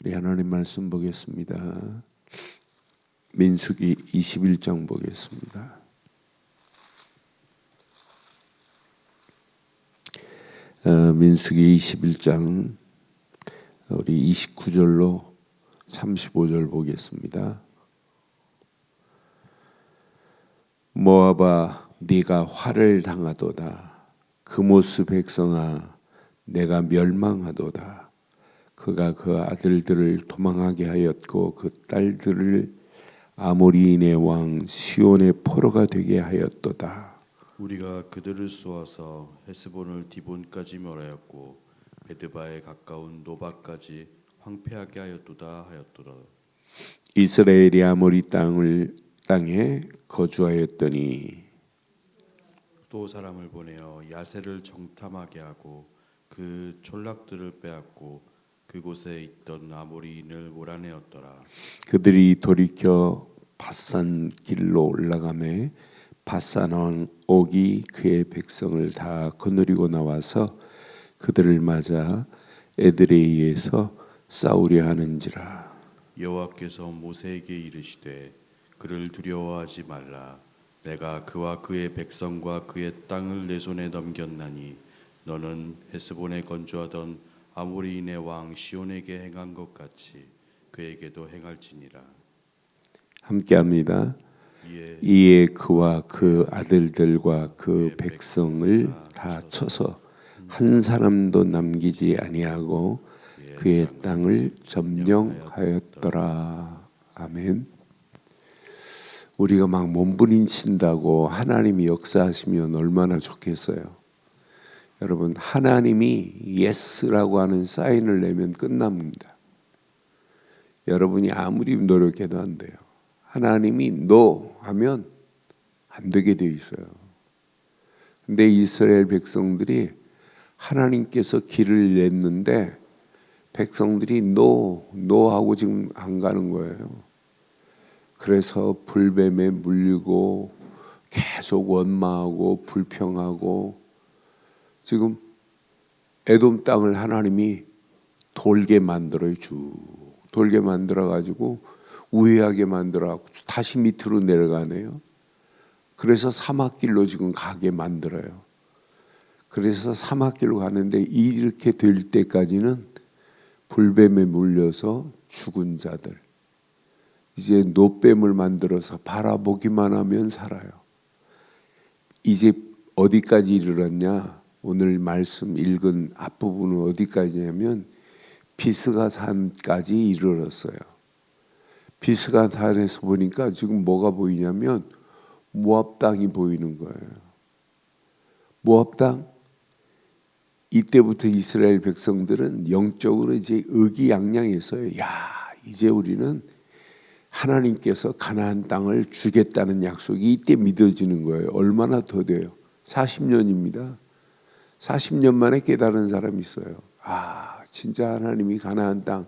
우리 하나님 말씀 보겠습니다. 민수기 21장 보겠습니다. 민수기 21장 우리 29절로 35절 보겠습니다. 모압아, 네가 화를 당하도다. 그모스 백성아, 내가 멸망하도다. 그가 그 아들들을 도망하게 하였고 그 딸들을 아모리인의 왕 시온의 포로가 되게 하였도다. 우리가 그들을 쏘아서 헤스본을 디본까지 멸하였고 베드바에 가까운 노바까지 황폐하게 하였도다. 이스라엘이 아모리 땅에 거주하였더니 또 사람을 보내어 야세를 정탐하게 하고 그 촌락들을 빼앗고 그곳에 있던 아모리인을 몰아내었더라. 그들이 돌이켜 바산 길로 올라가매 바산 왕 옥이 그의 백성을 다 거느리고 나와서 그들을 맞아 에드레이에서 싸우려 하는지라. 여호와께서 모세에게 이르시되 그를 두려워하지 말라. 내가 그와 그의 백성과 그의 땅을 내 손에 넘겼나니 너는 헤스본에 건조하던 아모리인의 왕 시온에게 행한 것 같이 그에게도 행할지니라. 함께합니다. 이에 그와 그 아들들과 그 백성을 다 쳐서 한 사람도 남기지 아니하고 그의 땅을 점령하였더라. 아멘. 우리가 막 몸부림친다고 하나님이 역사하시면 얼마나 좋겠어요. 여러분, 하나님이 예스라고 하는 사인을 내면 끝납니다. 여러분이 아무리 노력해도 안 돼요. 하나님이 노 하면 안 되게 돼 있어요. 근데 이스라엘 백성들이 하나님께서 길을 냈는데 백성들이 노 하고 지금 안 가는 거예요. 그래서 불뱀에 물리고 계속 원망하고 불평하고 지금 에돔 땅을 하나님이 돌게 만들어요. 쭉 돌게 만들어 가지고 우회하게 만들어 다시 밑으로 내려가네요. 그래서 사막길로 지금 가게 만들어요. 그래서 사막길로 가는데 이렇게 될 때까지는 불뱀에 물려서 죽은 자들, 이제 노뱀을 만들어서 바라보기만 하면 살아요. 이제 어디까지 이르렀냐? 오늘 말씀 읽은 앞부분은 어디까지냐면 비스가산까지 이르렀어요. 비스가산에서 보니까 지금 뭐가 보이냐면 모압 땅이 보이는 거예요. 모압 땅. 이때부터 이스라엘 백성들은 영적으로 이제 의기양양했어요. 야, 이제 우리는 하나님께서 가나안 땅을 주겠다는 약속이 이때 믿어지는 거예요. 얼마나 더 돼요? 40년입니다. 40년 만에 깨달은 사람이 있어요. 아, 진짜 하나님이 가나안 땅,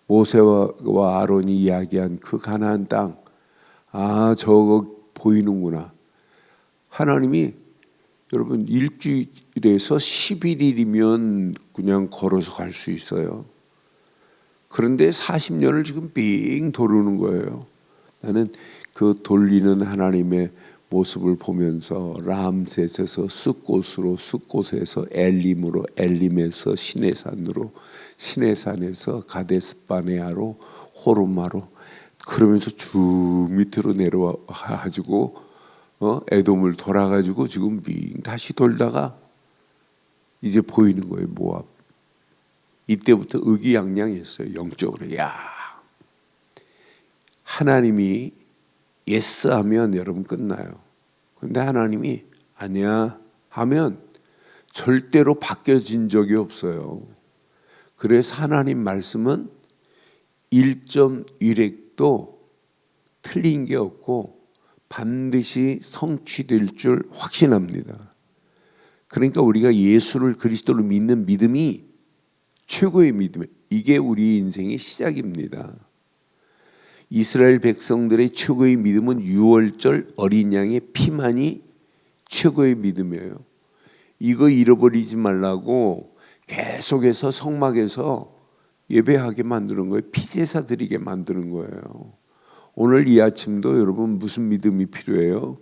모세와 아론이 이야기한 그 가나안 땅, 아, 저거 보이는구나. 하나님이 여러분 일주일에서 11일이면 그냥 걸어서 갈 수 있어요. 그런데 40년을 지금 빙 도르는 거예요. 나는 그 돌리는 하나님의 모습을 보면서 람셋에서 숫곳으로, 숫곳에서 엘림으로, 엘림에서 시내산으로, 시내산에서 가데스바네아로, 호르마로, 그러면서 쭉 밑으로 내려와 가지고 에돔을 돌아가지고 지금 다시 돌다가 이제 보이는 거예요. 모압. 이때부터 의기양양했어요. 영적으로. 야, 하나님이 예스 하면 여러분 끝나요. 근데 하나님이 아니야 하면 절대로 바뀌어진 적이 없어요. 그래서 하나님 말씀은 1.1획도 틀린 게 없고 반드시 성취될 줄 확신합니다. 그러니까 우리가 예수를 그리스도로 믿는 믿음이 최고의 믿음, 이게 우리 인생의 시작입니다. 이스라엘 백성들의 최고의 믿음은 6월절 어린 양의 피만이 최고의 믿음이에요. 이거 잃어버리지 말라고 계속해서 성막에서 예배하게 만드는 거예요. 피제사 드리게 만드는 거예요. 오늘 이 아침도 여러분 무슨 믿음이 필요해요?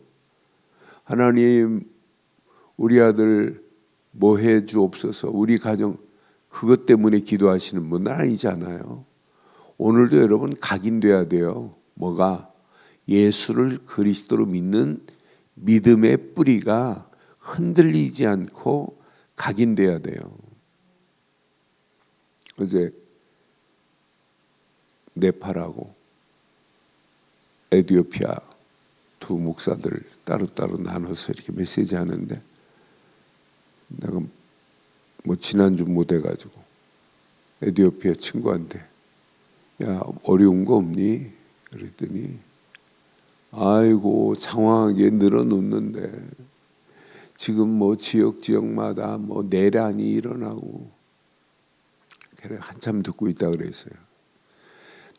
하나님, 우리 아들 뭐 해 주옵소서. 우리 가정 그것 때문에 기도하시는 분은 아니잖아요. 오늘도 여러분 각인돼야 돼요. 뭐가? 예수를 그리스도로 믿는 믿음의 뿌리가 흔들리지 않고 각인돼야 돼요. 어제 네팔하고 에티오피아 두 목사들 따로따로 나눠서 이렇게 메시지 하는데, 내가 뭐 지난주 못 해가지고 에티오피아 친구한테 야 어려운 거 없니? 그랬더니 아이고 장황하게 늘어놓는데 지금 뭐 지역마다 뭐 내란이 일어나고, 그래 한참 듣고 있다 그랬어요.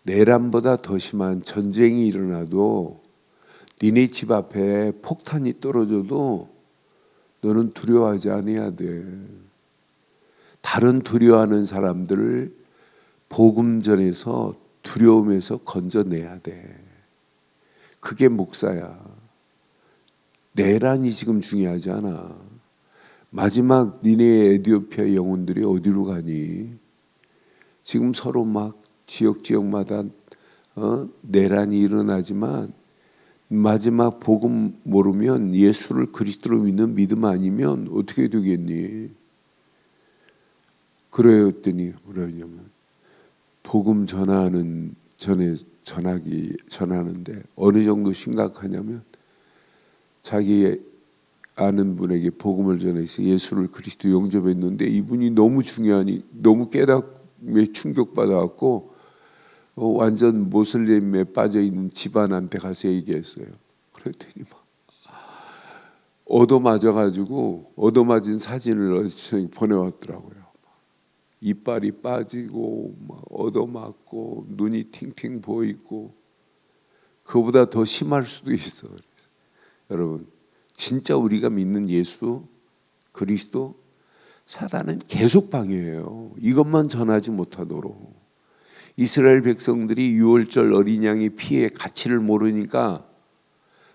내란보다 더 심한 전쟁이 일어나도 니네 집 앞에 폭탄이 떨어져도 너는 두려워하지 않아야 돼. 다른 두려워하는 사람들을 복음 전에서 두려움에서 건져내야 돼. 그게 목사야. 내란이 지금 중요하지 않아. 마지막 니네 에티오피아 영혼들이 어디로 가니? 지금 서로 막 지역마다 내란이 일어나지만 마지막 복음 모르면, 예수를 그리스도로 믿는 믿음 아니면 어떻게 되겠니? 그래요 했더니 뭐냐면 복음 전하는데 어느 정도 심각하냐면, 자기 아는 분에게 복음을 전해서 예수를 그리스도 영접했는데 이분이 너무 중요하니 너무 깨닫음에 충격받아갖고 완전 모슬림에 빠져있는 집안한테 가서 얘기했어요. 그랬더니 막 얻어맞은 사진을 보내왔더라고요. 이빨이 빠지고 막 얻어맞고 눈이 팅팅 보이고, 그보다 더 심할 수도 있어. 그래서 여러분, 진짜 우리가 믿는 예수 그리스도, 사단은 계속 방해해요. 이것만 전하지 못하도록. 이스라엘 백성들이 유월절 어린 양의 피의 가치를 모르니까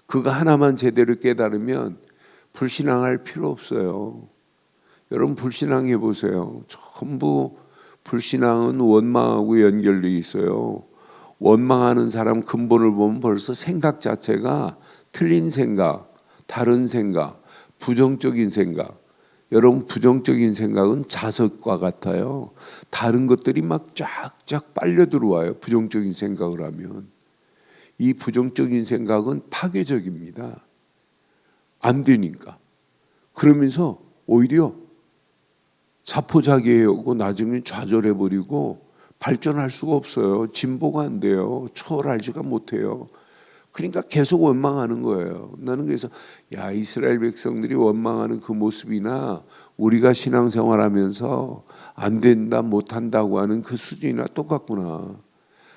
그거 하나만 제대로 깨달으면 불신앙할 필요 없어요. 여러분 불신앙해 보세요. 전부 불신앙은 원망하고 연결되어 있어요. 원망하는 사람 근본을 보면 벌써 생각 자체가 틀린 생각, 다른 생각, 부정적인 생각. 여러분 부정적인 생각은 자석과 같아요. 다른 것들이 막 쫙쫙 빨려 들어와요. 부정적인 생각을 하면. 이 부정적인 생각은 파괴적입니다. 안 되니까. 그러면서 오히려 자포자기하고 나중에 좌절해버리고 발전할 수가 없어요. 진보가 안 돼요. 초월하지가 못해요. 그러니까 계속 원망하는 거예요. 나는 그래서 야, 이스라엘 백성들이 원망하는 그 모습이나 우리가 신앙생활하면서 안 된다 못한다고 하는 그 수준이나 똑같구나.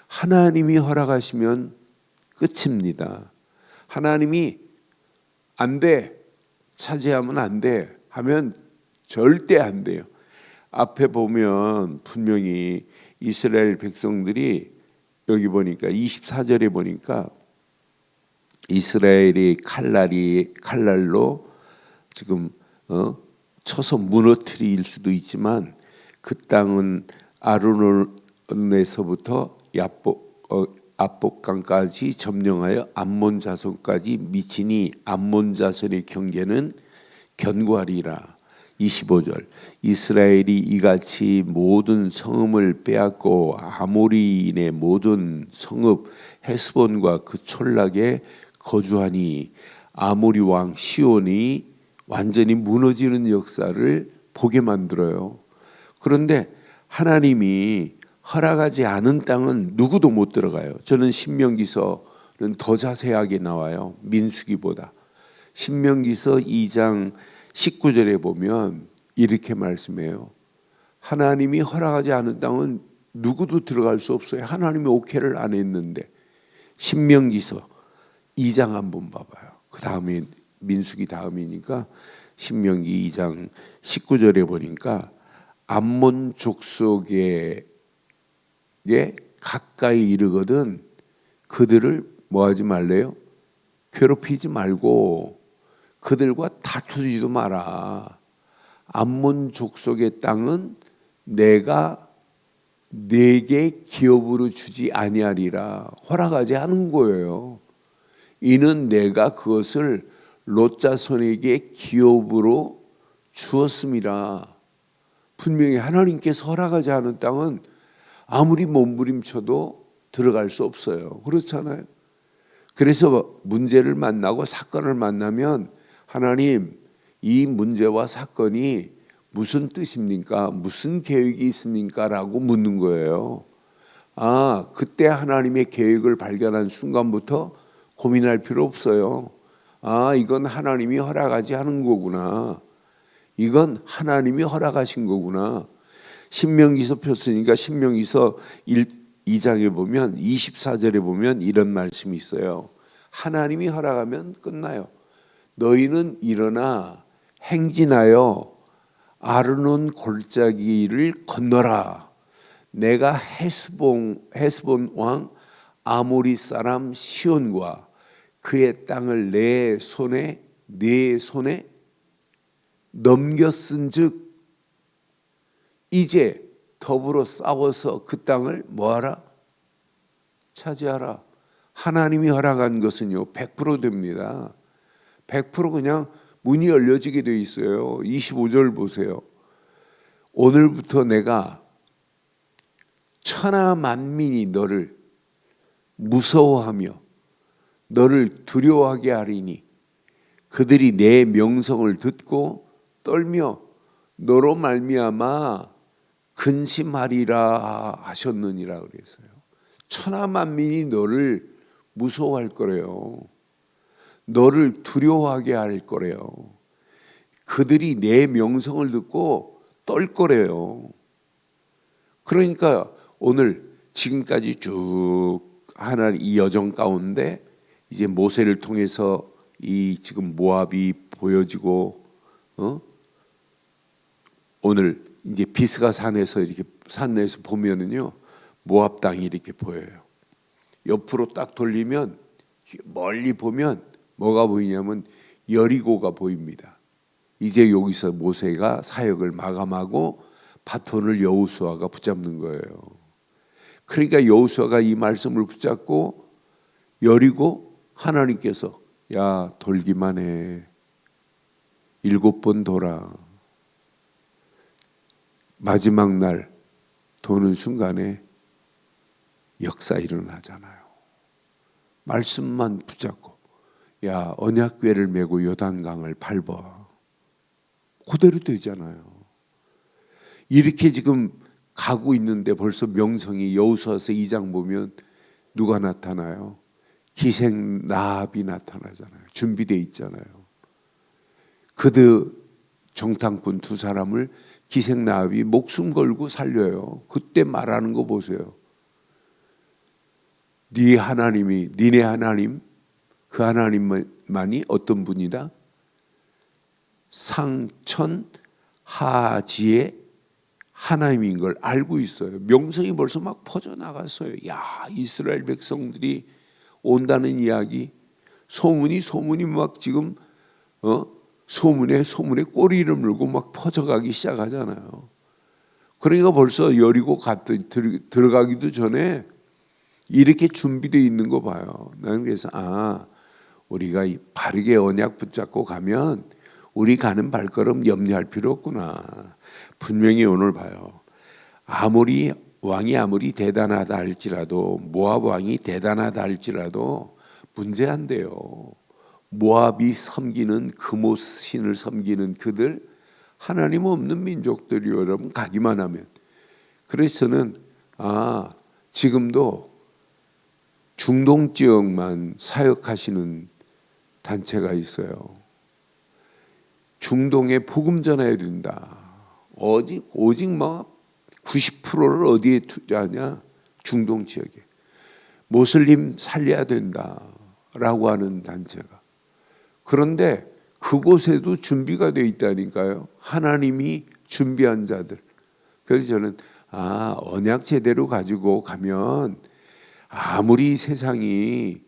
하나님이 허락하시면 끝입니다. 하나님이 안 돼, 차지하면 안 돼 하면 절대 안 돼요. 앞에 보면 분명히 이스라엘 백성들이 여기 보니까 24절에 보니까 이스라엘이 칼날로 지금 쳐서 무너뜨릴 수도 있지만, 그 땅은 아르논에서부터 압복강까지 점령하여 암몬 자손까지 미치니 암몬 자손의 경계는 견고하리라. 25절 이스라엘이 이같이 모든 성읍을 빼앗고 아모리인의 모든 성읍 헤스본과 그 촌락에 거주하니 아모리 왕 시온이 완전히 무너지는 역사를 보게 만들어요. 그런데 하나님이 허락하지 않은 땅은 누구도 못 들어가요. 저는 신명기서는 더 자세하게 나와요. 민수기보다. 신명기서 2장 19절에 보면 이렇게 말씀해요. 하나님이 허락하지 않은 땅은 누구도 들어갈 수 없어요. 하나님이 오케이를 안 했는데. 신명기서 2장 한번 봐봐요. 그 다음에 민수기 다음이니까 신명기 2장 19절에 보니까 암몬 족속의 가까이 이르거든 그들을 뭐하지 말래요? 괴롭히지 말고 그들과 다투지도 마라. 암몬 족속의 땅은 내가 네게 기업으로 주지 아니하리라 허락하지 않은 거예요. 이는 내가 그것을 롯 자손에게 기업으로 주었음이라. 분명히 하나님께서 허락하지 않은 땅은 아무리 몸부림쳐도 들어갈 수 없어요. 그렇잖아요. 그래서 문제를 만나고 사건을 만나면 하나님, 이 문제와 사건이 무슨 뜻입니까? 무슨 계획이 있습니까? 라고 묻는 거예요. 그때 하나님의 계획을 발견한 순간부터 고민할 필요 없어요. 이건 하나님이 허락하지 않은 거구나. 이건 하나님이 허락하신 거구나. 신명기서 폈으니까 신명기서 2장에 보면 24절에 보면 이런 말씀이 있어요. 하나님이 허락하면 끝나요. 너희는 일어나 행진하여 아르논 골짜기를 건너라. 내가 헤스본 왕 아모리 사람 시온과 그의 땅을 내 손에 넘겼은즉 이제 더불어 싸워서 그 땅을 뭐하라? 차지하라. 하나님이 허락한 것은요 100% 됩니다. 100% 그냥 문이 열려지게 돼 있어요. 25절 보세요. 오늘부터 내가 천하 만민이 너를 무서워하며 너를 두려워하게 하리니 그들이 내 명성을 듣고 떨며 너로 말미암아 근심하리라 하셨느니라 그랬어요. 천하 만민이 너를 무서워할 거래요. 너를 두려워하게 할 거래요. 그들이 내 명성을 듣고 떨 거래요. 그러니까 오늘 지금까지 쭉 하나님 이 여정 가운데 이제 모세를 통해서 이 지금 모압이 보여지고 오늘 이제 비스가 산에서 이렇게 산에서 보면은요 모압 땅이 이렇게 보여요. 옆으로 딱 돌리면 멀리 보면 뭐가 보이냐면 여리고가 보입니다. 이제 여기서 모세가 사역을 마감하고 바톤을 여호수아가 붙잡는 거예요. 그러니까 여호수아가 이 말씀을 붙잡고 여리고 하나님께서 야 돌기만 해. 7번 돌아. 마지막 날 도는 순간에 역사 일어나잖아요. 말씀만 붙잡고 야 언약궤를 메고 요단강을 밟아. 그대로 되잖아요. 이렇게 지금 가고 있는데 벌써 명성이 여호수아서 2장 보면 누가 나타나요? 기생 라합이 나타나잖아요. 준비되어 있잖아요. 그들 정탐꾼 2사람을 기생 라합이 목숨 걸고 살려요. 그때 말하는 거 보세요. 네 하나님이 니네 하나님 그 하나님만이 어떤 분이다? 상천 하지의 하나님인 걸 알고 있어요. 명성이 벌써 막 퍼져나갔어요. 야 이스라엘 백성들이 온다는 이야기 소문이 막 지금 소문에 꼬리를 물고 막 퍼져가기 시작하잖아요. 그러니까 벌써 여리고 들어가기도 전에 이렇게 준비되어 있는 거 봐요. 나는 그래서 우리가 바르게 언약 붙잡고 가면 우리 가는 발걸음 염려할 필요 없구나. 분명히 오늘 봐요. 아무리 왕이 아무리 대단하다 할지라도 모압 왕이 대단하다 할지라도 문제 안 돼요. 모압이 섬기는 그모스 신을 섬기는 그들 하나님 없는 민족들이 여러분 가기만 하면 그래서 저는 지금도 중동 지역만 사역하시는 단체가 있어요. 중동에 복음 전해야 된다. 오직 막 90%를 어디에 투자하냐? 중동 지역에. 모슬림 살려야 된다라고 하는 단체가. 그런데 그곳에도 준비가 되어 있다니까요. 하나님이 준비한 자들. 그래서 저는 언약 제대로 가지고 가면 아무리 세상이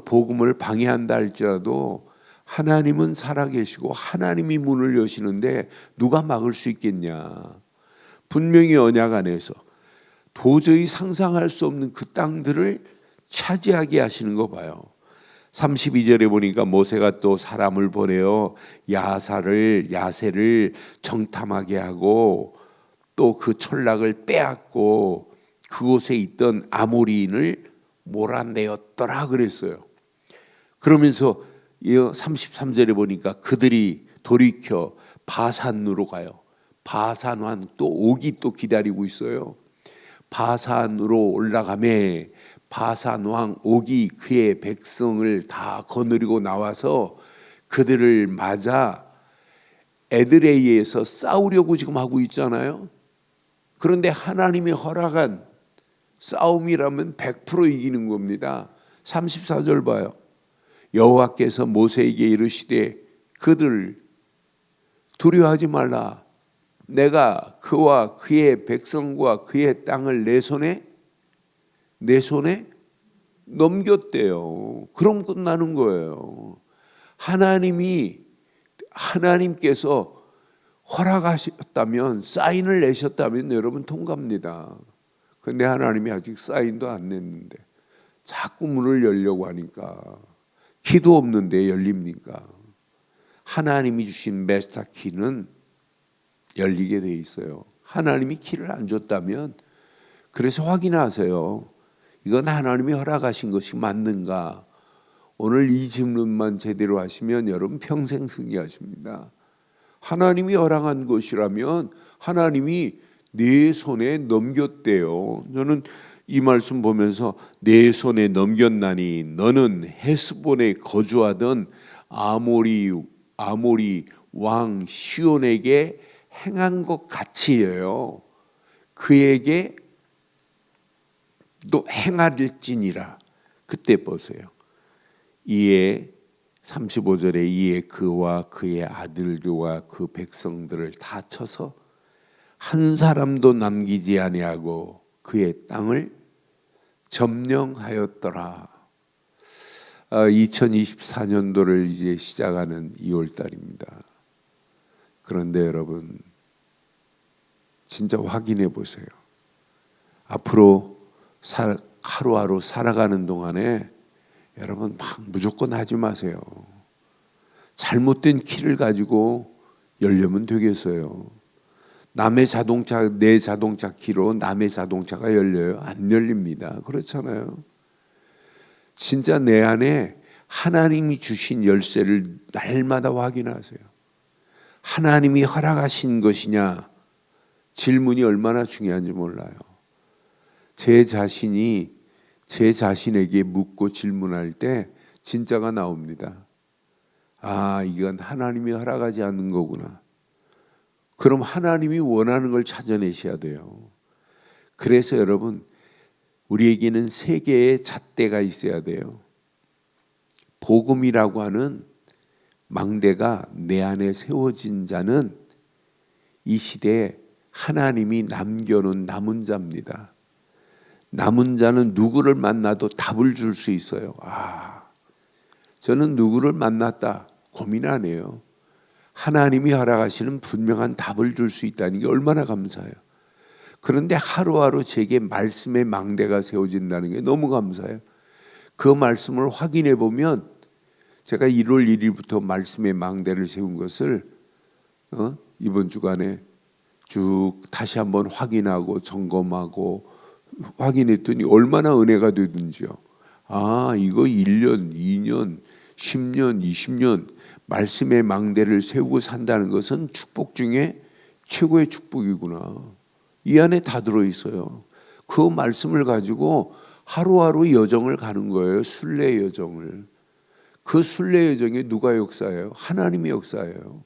복음을 방해한다 할지라도 하나님은 살아계시고 하나님이 문을 여시는데 누가 막을 수 있겠냐. 분명히 언약 안에서 도저히 상상할 수 없는 그 땅들을 차지하게 하시는 거 봐요. 32절에 보니까 모세가 또 사람을 보내어 야세를 정탐하게 하고 또 그 촌락을 빼앗고 그곳에 있던 아모리인을 몰아내었더라 그랬어요. 그러면서 33절에 보니까 그들이 돌이켜 바산으로 가요. 바산왕 또 옥이 또 기다리고 있어요. 바산으로 올라가매 바산왕 옥이 그의 백성을 다 거느리고 나와서 그들을 맞아 에드레이에서 싸우려고 지금 하고 있잖아요. 그런데 하나님이 허락한 싸움이라면 100% 이기는 겁니다. 34절 봐요. 여호와께서 모세에게 이르시되 그들 두려워하지 말라. 내가 그와 그의 백성과 그의 땅을 내 손에 넘겼대요. 그럼 끝나는 거예요. 하나님께서 허락하셨다면, 사인을 내셨다면 여러분 통과합니다. 근데 하나님이 아직 사인도 안 냈는데 자꾸 문을 열려고 하니까, 키도 없는데 열립니까? 하나님이 주신 메스터 키는 열리게 돼 있어요. 하나님이 키를 안 줬다면, 그래서 확인하세요. 이건 하나님이 허락하신 것이 맞는가? 오늘 이 질문만 제대로 하시면 여러분 평생 승리하십니다. 하나님이 허락한 것이라면 하나님이 내 손에 넘겼대요. 저는 이 말씀 보면서 내 손에 넘겼나니 너는 헤스본에 거주하던 아모리 왕 시온에게 행한 것 같이예요. 그에게 또 행할지니라. 그때 보세요. 이에 35절에 이에 그와 그의 아들들과 그 백성들을 다 쳐서 한 사람도 남기지 아니하고 그의 땅을 점령하였더라. 2024년도를 이제 시작하는 2월 달입니다. 그런데 여러분 진짜 확인해 보세요. 앞으로 하루하루 살아가는 동안에 여러분 막 무조건 하지 마세요. 잘못된 키를 가지고 열려면 되겠어요. 내 자동차 키로 남의 자동차가 열려요? 안 열립니다. 그렇잖아요. 진짜 내 안에 하나님이 주신 열쇠를 날마다 확인하세요. 하나님이 허락하신 것이냐? 질문이 얼마나 중요한지 몰라요. 제 자신에게 묻고 질문할 때 진짜가 나옵니다. 이건 하나님이 허락하지 않는 거구나. 그럼 하나님이 원하는 걸 찾아내셔야 돼요. 그래서 여러분 우리에게는 세 개의 잣대가 있어야 돼요. 복음이라고 하는 망대가 내 안에 세워진 자는 이 시대에 하나님이 남겨놓은 남은 자입니다. 남은 자는 누구를 만나도 답을 줄 수 있어요. 저는 누구를 만났다 고민 안 해요. 하나님이 허락하시는 분명한 답을 줄 수 있다는 게 얼마나 감사해요. 그런데 하루하루 제게 말씀의 망대가 세워진다는 게 너무 감사해요. 그 말씀을 확인해 보면 제가 1월 1일부터 말씀의 망대를 세운 것을 이번 주간에 쭉 다시 한번 확인하고 점검하고 확인했더니 얼마나 은혜가 되든지요. 이거 1년, 2년, 10년, 20년 말씀의 망대를 세우고 산다는 것은 축복 중에 최고의 축복이구나. 이 안에 다 들어있어요. 그 말씀을 가지고 하루하루 여정을 가는 거예요. 순례 여정을. 그 순례 여정에 누가 역사해요? 하나님이 역사해요.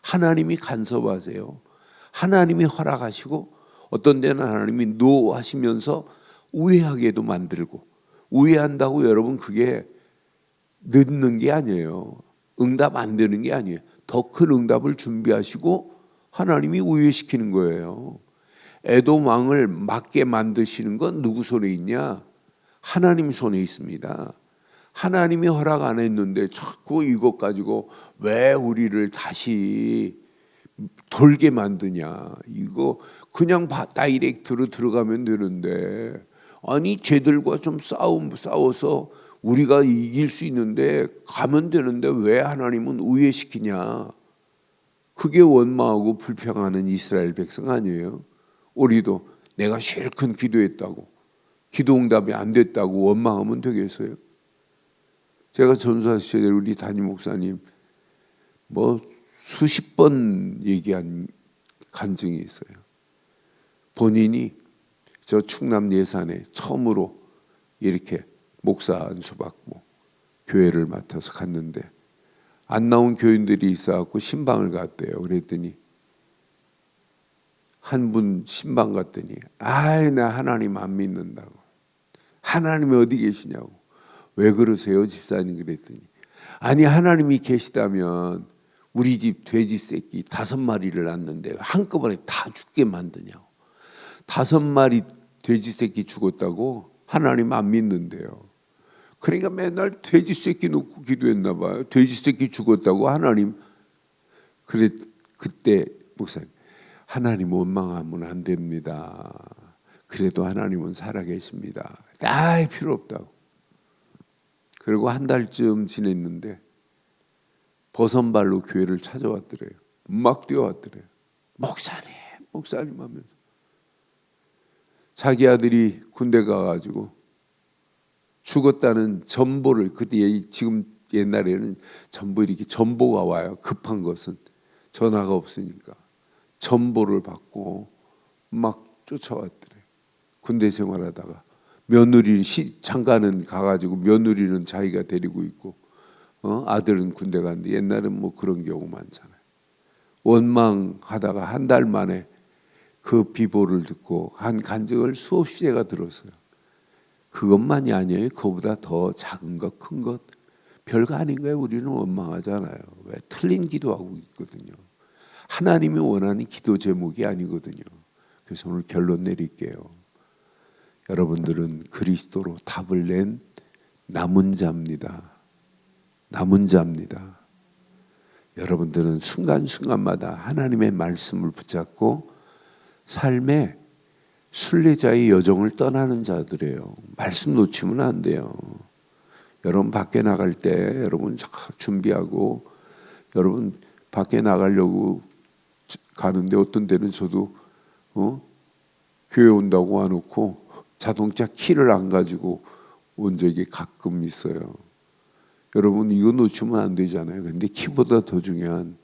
하나님이 간섭하세요. 하나님이 허락하시고 어떤 데는 하나님이 노하시면서 우회하게도 만들고, 우회한다고 여러분 그게 늦는 게 아니에요. 응답 안 되는 게 아니에요. 더 큰 응답을 준비하시고 하나님이 우회시키는 거예요. 에돔 왕을 맞게 만드시는 건 누구 손에 있냐? 하나님 손에 있습니다. 하나님이 허락 안 했는데 자꾸 이것 가지고 왜 우리를 다시 돌게 만드냐? 이거 그냥 다이렉트로 들어가면 되는데, 아니 쟤들과 좀 싸워서 우리가 이길 수 있는데 가면 되는데 왜 하나님은 우회시키냐? 그게 원망하고 불평하는 이스라엘 백성 아니에요? 우리도 내가 실컷 기도했다고, 기도 응답이 안 됐다고 원망하면 되겠어요? 제가 전사 시절에 우리 담임 목사님 뭐 수십 번 얘기한 간증이 있어요. 본인이 저 충남 예산에 처음으로 이렇게 목사 안수 받고 교회를 맡아서 갔는데 안 나온 교인들이 있어갖고 신방을 갔대요. 그랬더니 한 분 신방 갔더니 나 하나님 안 믿는다고. 하나님이 어디 계시냐고. 왜 그러세요 집사님? 그랬더니 아니 하나님이 계시다면 우리 집 돼지 새끼 5마리를 낳는데 한꺼번에 다 죽게 만드냐고. 5마리 돼지 새끼 죽었다고 하나님 안 믿는데요. 그러니까 맨날 돼지 새끼 놓고 기도했나 봐요. 돼지 새끼 죽었다고 하나님. 그때 목사님, 하나님 원망하면 안 됩니다. 그래도 하나님은 살아계십니다. 필요 없다고. 그리고 한 달쯤 지냈는데 버선발로 교회를 찾아왔더래요. 막 뛰어왔더래요. 목사님 하면서. 자기 아들이 군대 가가지고 죽었다는 전보를, 그때 지금 옛날에는 전부 이렇게 전보가 와요. 급한 것은 전화가 없으니까 전보를 받고 막 쫓아왔더래요. 군대 생활하다가 며느리 장가는 가가지고 며느리는 자기가 데리고 있고 아들은 군대 갔는데, 옛날은 뭐 그런 경우 많잖아요. 원망하다가 한 달 만에 그 비보를 듣고 한 간증을 수없이 제가 들었어요. 그것만이 아니에요. 그거보다 더 작은 것, 큰 것, 별거 아닌 거예요. 우리는 원망하잖아요. 왜? 틀린 기도하고 있거든요. 하나님이 원하는 기도 제목이 아니거든요. 그래서 오늘 결론 내릴게요. 여러분들은 그리스도로 답을 낸 남은 자입니다. 남은 자입니다. 여러분들은 순간순간마다 하나님의 말씀을 붙잡고 삶의 순례자의 여정을 떠나는 자들이에요. 말씀 놓치면 안 돼요. 여러분 밖에 나갈 때 여러분 준비하고, 여러분 밖에 나가려고 가는데 어떤 때는 저도 교회 온다고 와놓고 자동차 키를 안 가지고 온 적이 가끔 있어요. 여러분 이거 놓치면 안 되잖아요. 근데 키보다 더 중요한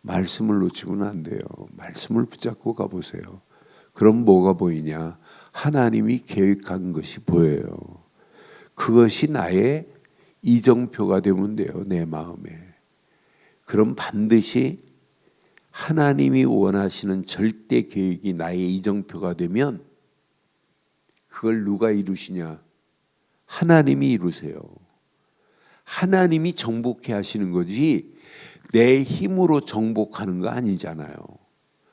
말씀을 놓치면 안 돼요. 말씀을 붙잡고 가보세요. 그럼 뭐가 보이냐? 하나님이 계획한 것이 보여요. 그것이 나의 이정표가 되면 돼요. 내 마음에. 그럼 반드시 하나님이 원하시는 절대 계획이 나의 이정표가 되면 그걸 누가 이루시냐? 하나님이 이루세요. 하나님이 정복해 하시는 거지 내 힘으로 정복하는 거 아니잖아요.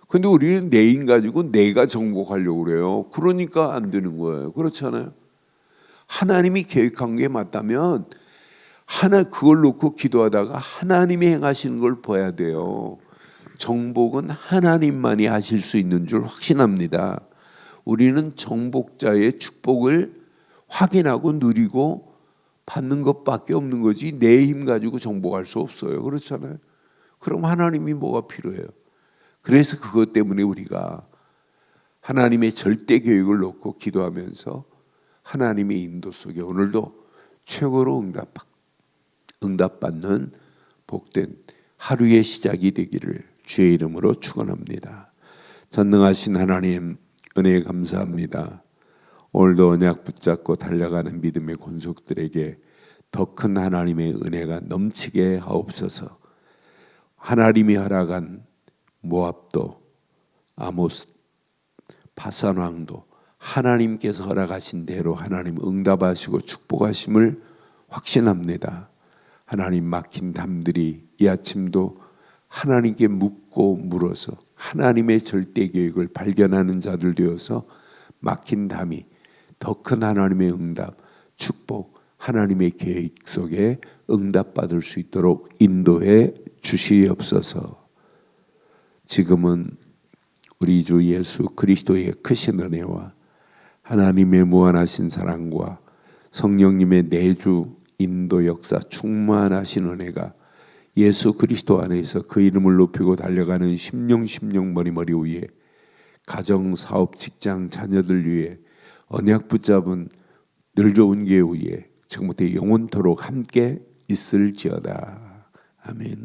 근데 우리는 내 힘 가지고 내가 정복하려고 그래요. 그러니까 안 되는 거예요. 그렇잖아요. 하나님이 계획한 게 맞다면 그걸 놓고 기도하다가 하나님이 행하시는 걸 봐야 돼요. 정복은 하나님만이 하실 수 있는 줄 확신합니다. 우리는 정복자의 축복을 확인하고 누리고 받는 것밖에 없는 거지 내 힘 가지고 정복할 수 없어요. 그렇잖아요. 그럼 하나님이 뭐가 필요해요? 그래서 그것 때문에 우리가 하나님의 절대 계획을 놓고 기도하면서 하나님의 인도 속에 오늘도 최고로 응답받는 복된 하루의 시작이 되기를 주의 이름으로 축원합니다. 전능하신 하나님 은혜에 감사합니다. 오늘도 언약 붙잡고 달려가는 믿음의 권속들에게 더 큰 하나님의 은혜가 넘치게 하옵소서. 하나님이 허락한 모압도 아모스 바산 왕도 하나님께서 허락하신 대로 하나님 응답하시고 축복하심을 확신합니다. 하나님 막힌 담들이 이 아침도 하나님께 묻고 묻고 물어서 하나님의 절대 계획을 발견하는 자들 되어서 막힌 담이 더 큰 하나님의 응답, 축복, 하나님의 계획 속에 응답받을 수 있도록 인도해 주시옵소서. 지금은 우리 주 예수 그리스도의 크신 은혜와 하나님의 무한하신 사랑과 성령님의 내주 인도 역사 충만하신 은혜가 예수 그리스도 안에서 그 이름을 높이고 달려가는 심령 머리 위에 가정, 사업, 직장, 자녀들 위해 언약 붙잡은 늘 좋은 교회 위에 지금부터 영원토록 함께 있을지어다. 아멘.